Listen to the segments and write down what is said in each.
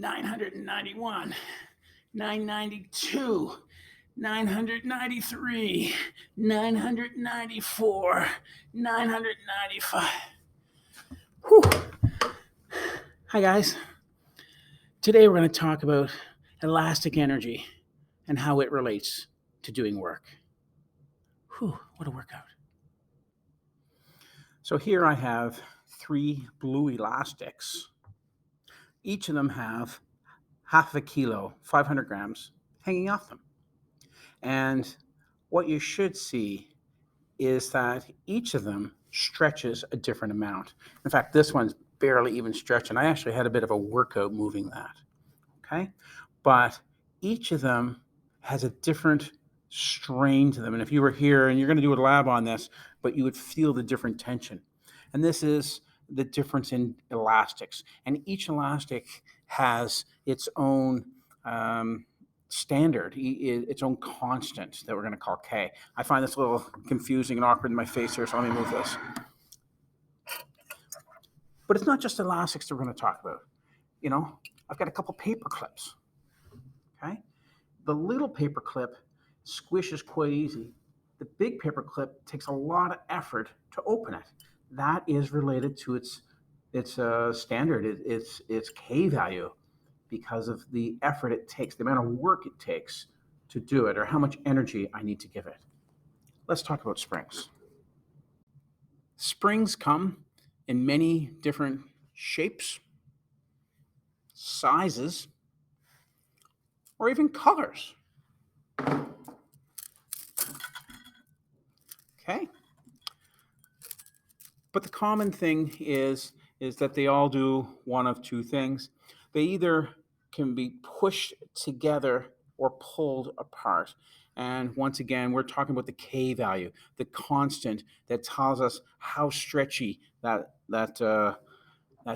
991, 992, 993, 994, 995. Whew. Hi, guys. Today we're going to talk about elastic energy and how it relates to doing work. Whew, what a workout. So here I have 3 blue elastics. Each of them have half a kilo, 500 grams, hanging off them. And what you should see is that each of them stretches a different amount. In fact, this one's barely even stretching. I actually had a bit of a workout moving that, okay? But each of them has a different strain to them. And if you were here, and you're going to do a lab on this, but you would feel the different tension. And this is the difference in elastics. And each elastic has its own standard, its own constant that we're going to call K. I find this a little confusing and awkward in my face here, so let me move this. But it's not just elastics that we're going to talk about. You know, I've got a couple paper clips, okay? The little paper clip squishes quite easy. The big paper clip takes a lot of effort to open it. That is related to its standard, its K value, because of the effort it takes, the amount of work it takes to do it, or how much energy I need to give it. Let's talk about springs. Springs come in many different shapes, sizes, or even colors. Okay? But the common thing is that they all do one of two things. They either can be pushed together or pulled apart. And once again, we're talking about the K value, the constant that tells us how stretchy that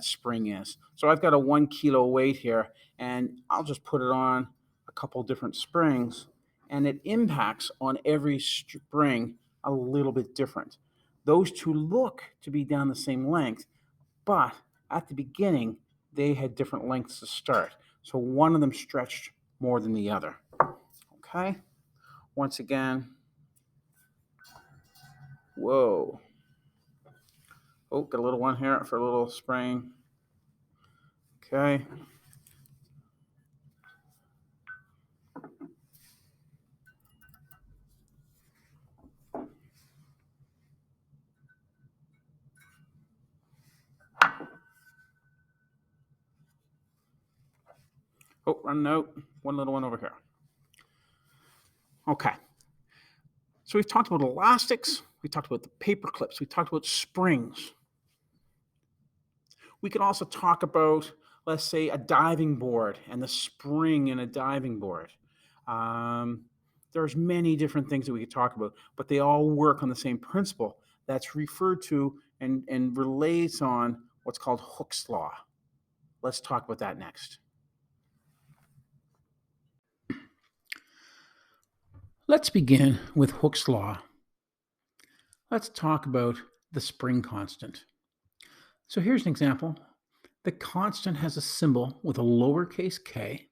spring is. So I've got a 1 kilo weight here, and I'll just put it on a couple different springs, and it impacts on every spring a little bit different. Those two look to be down the same length, but at the beginning, they had different lengths to start. So one of them stretched more than the other. Okay? Once again, whoa. Oh, got a little one here for a little spring. Okay. Oh, running out. One little one over here. Okay. So we've talked about elastics. We talked about the paper clips. We talked about springs. We could also talk about, let's say, a diving board and the spring in a diving board. There's many different things that we could talk about, but they all work on the same principle that's referred to and relates on what's called Hooke's law. Let's talk about that next. Let's begin with Hooke's law. Let's talk about the spring constant. So here's an example. The constant has a symbol with a lowercase k,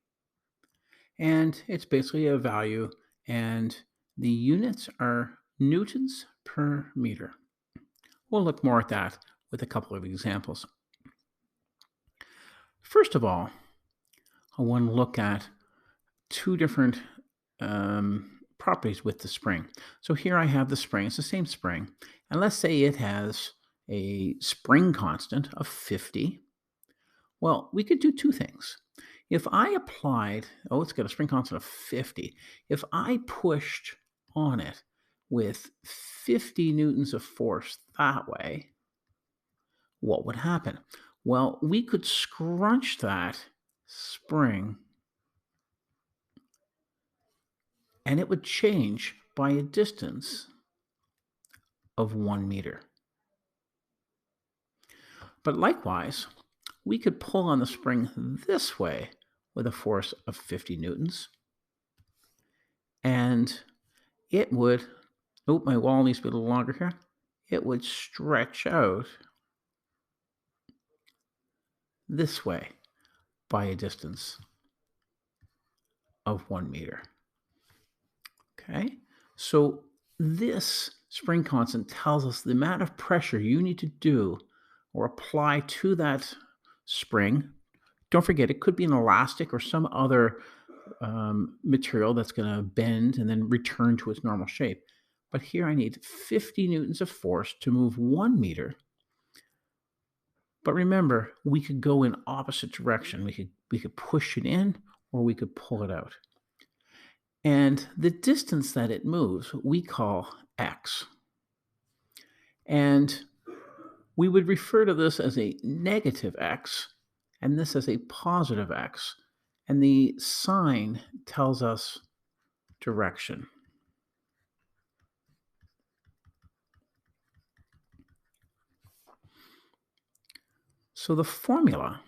and it's basically a value, and the units are newtons per meter. We'll look more at that with a couple of examples. First of all, I want to look at two different properties with the spring. So here I have the spring. It's the same spring. And let's say it has a spring constant of 50. Well, we could do two things. If I applied, it's got a spring constant of 50. If I pushed on it with 50 newtons of force that way, what would happen? Well, we could scrunch that spring and it would change by a distance of 1 meter. But likewise, we could pull on the spring this way with a force of 50 newtons, and it would, my wall needs to be a little longer here, it would stretch out this way by a distance of 1 meter. Okay, so this spring constant tells us the amount of pressure you need to do or apply to that spring. Don't forget, it could be an elastic or some other material that's going to bend and then return to its normal shape. But here I need 50 newtons of force to move 1 meter. But remember, we could go in opposite direction. We could push it in or we could pull it out. And the distance that it moves, we call x. And we would refer to this as a negative x and this as a positive x. And the sign tells us direction. So the formula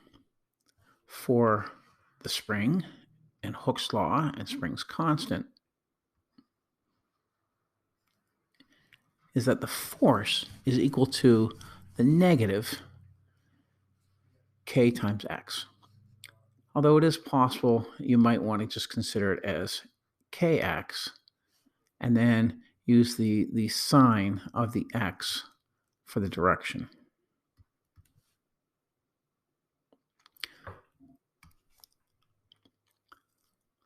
for the spring and Hooke's law and Spring's constant is that the force is equal to the negative k times x. Although it is possible you might want to just consider it as kx and then use the sign of the x for the direction.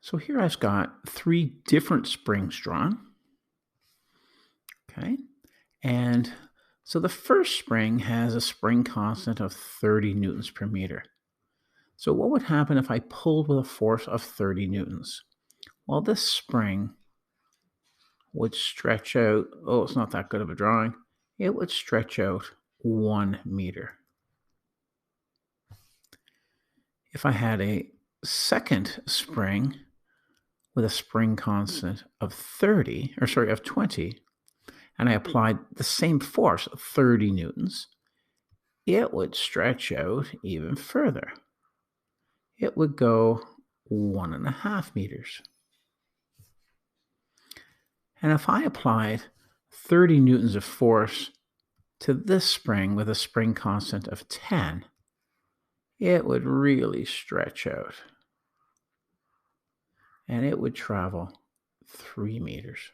So here I've got 3 different springs drawn. Okay, and so the first spring has a spring constant of 30 newtons per meter. So what would happen if I pulled with a force of 30 newtons? Well, this spring would stretch out, oh, it's not that good of a drawing. It would stretch out 1 meter. If I had a second spring with a spring constant of 20, and I applied the same force, 30 newtons, it would stretch out even further. It would go 1.5 meters. And if I applied 30 newtons of force to this spring with a spring constant of 10, it would really stretch out. And it would travel 3 meters.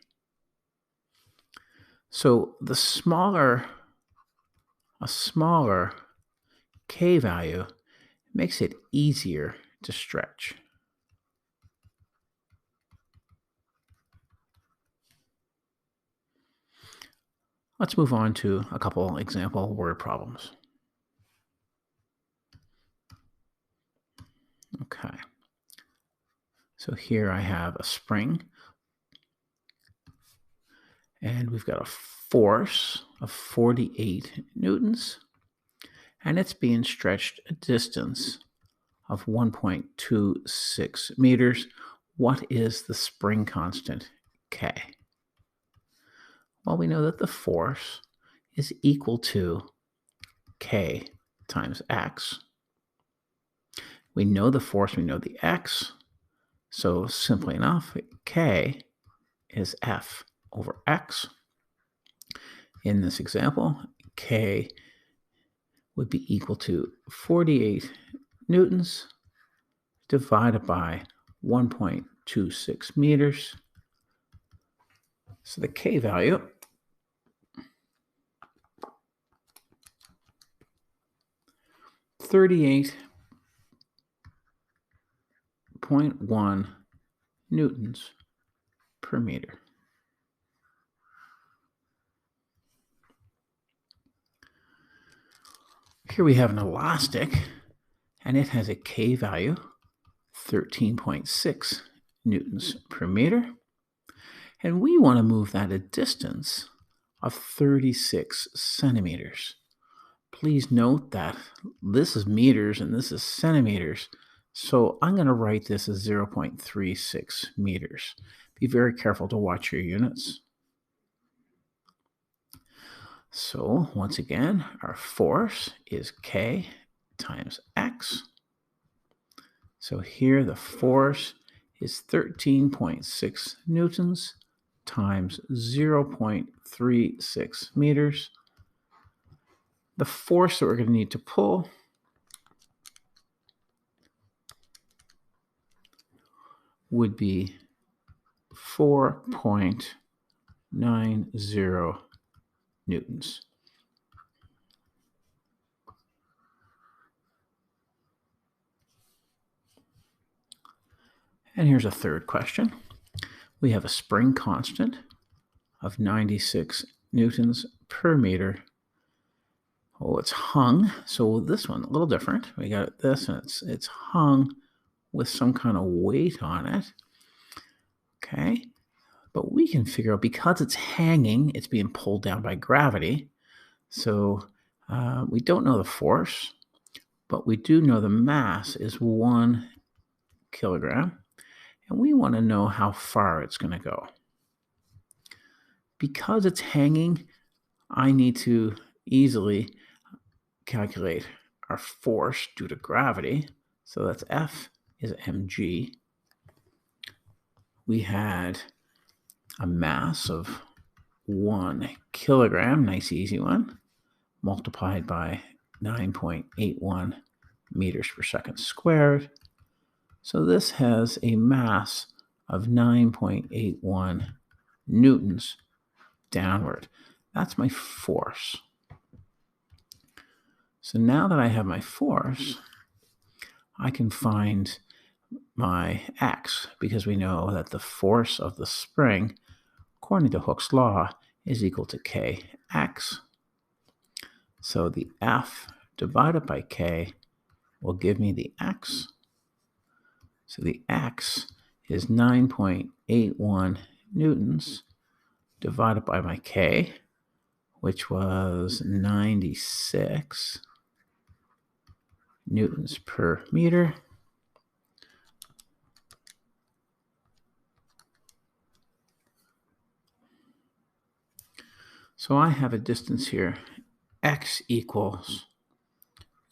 So a smaller K value makes it easier to stretch. Let's move on to a couple example word problems. Okay. So here I have a spring, and we've got a force of 48 newtons, and it's being stretched a distance of 1.26 meters. What is the spring constant, K? Well, we know that the force is equal to K times X. We know the force, we know the X. So simply enough, K is F over X. In this example, K would be equal to 48 newtons divided by 1.26 meters. So the K value is 38.1 newtons per meter. Here we have an elastic, and it has a K value, 13.6 newtons per meter. And we want to move that a distance of 36 centimeters. Please note that this is meters and this is centimeters. So I'm going to write this as 0.36 meters. Be very careful to watch your units. So once again, our force is K times X. So here the force is 13.6 newtons times 0.36 meters. The force that we're going to need to pull would be 4.90 newtons. And here's a third question. We have a spring constant of 96 newtons per meter. Oh, it's hung. So this one, a little different. We got this, and it's hung with some kind of weight on it. Okay. But we can figure out, because it's hanging, it's being pulled down by gravity. So we don't know the force, but we do know the mass is 1 kilogram. And we want to know how far it's going to go. Because it's hanging, I need to easily calculate our force due to gravity. So that's F is mg. We had a mass of 1 kilogram, nice easy one, multiplied by 9.81 meters per second squared. So this has a mass of 9.81 newtons downward. That's my force. So now that I have my force, I can find my x, because we know that the force of the spring, according to Hooke's law, is equal to kx. So the F divided by k will give me the x. So the x is 9.81 newtons divided by my k, which was 96 newtons per meter. So I have a distance here, x equals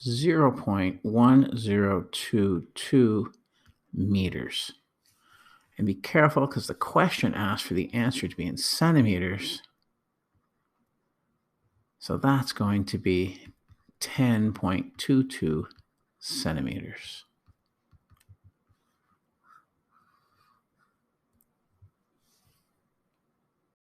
0.1022 meters. And be careful, because the question asked for the answer to be in centimeters. So that's going to be 10.22 centimeters.